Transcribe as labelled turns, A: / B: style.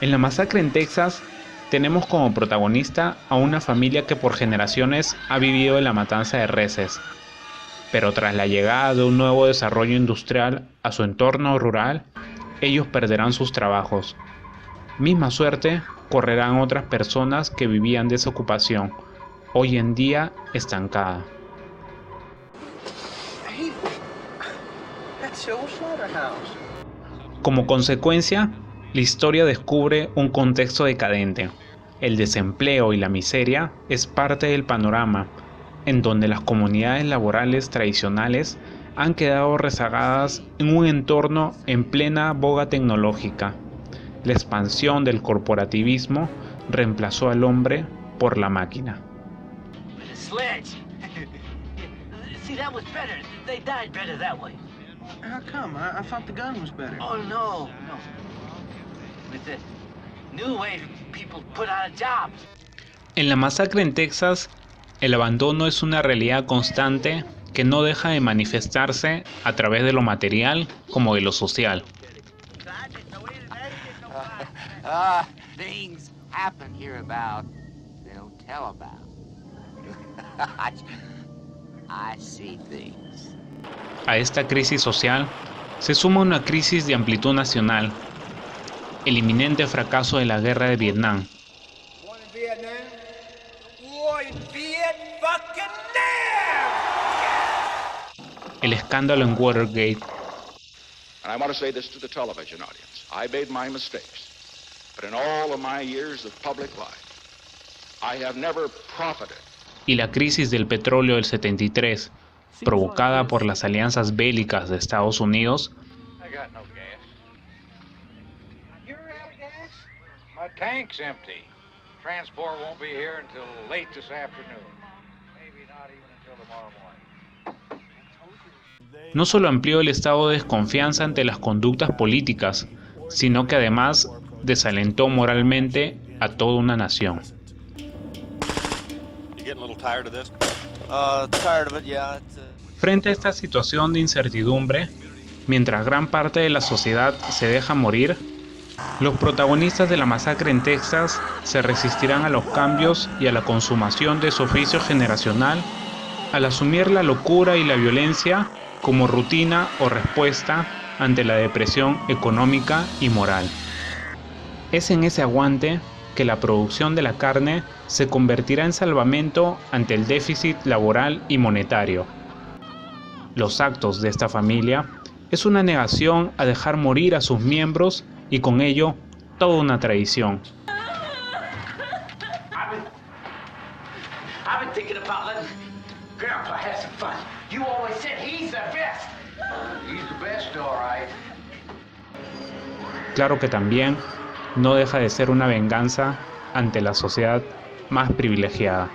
A: En la masacre en Texas, tenemos como protagonista a una familia que por generaciones ha vivido en la matanza de reses, pero tras la llegada de un nuevo desarrollo industrial a su entorno rural, ellos perderán sus trabajos. Misma suerte correrán otras personas que vivían de esa ocupación, hoy en día estancada. Como consecuencia, la historia descubre un contexto decadente. El desempleo y la miseria es parte del panorama, en donde las comunidades laborales tradicionales han quedado rezagadas en un entorno en plena boga tecnológica. La expansión del corporativismo reemplazó al hombre por la máquina.
B: How come? I thought the gun was better.
C: Oh, no. With the new way people put out jobs.
A: En la masacre en Texas, el abandono es una realidad constante que no deja de manifestarse a través de lo material como de lo social.
C: Things happen here about they don't tell about. I see things.
A: A esta crisis social se suma una crisis de amplitud nacional, el inminente fracaso de la guerra de Vietnam. El escándalo en Watergate.
D: And I want to say this to the television audience. I made my mistakes, but in all of my years of public life, I have never profited.
A: Y la crisis del petróleo del 73, provocada por las alianzas bélicas de Estados Unidos.
E: I got no gas. You're out of gas? My tank's empty. Transport won't be here until late this afternoon. Maybe not even until tomorrow morning.
A: No solo amplió el estado de desconfianza ante las conductas políticas, sino que además desalentó moralmente a toda una nación. Frente a esta situación de incertidumbre, mientras gran parte de la sociedad se deja morir, los protagonistas de la masacre en Texas se resistirán a los cambios y a la consumación de su oficio generacional al asumir la locura y la violencia como rutina o respuesta ante la depresión económica y moral. Es en ese aguante que la producción de la carne se convertirá en salvamento ante el déficit laboral y monetario. Los actos de esta familia es una negación a dejar morir a sus miembros y con ello toda una tradición. Claro que también no deja de ser una venganza ante la sociedad más privilegiada.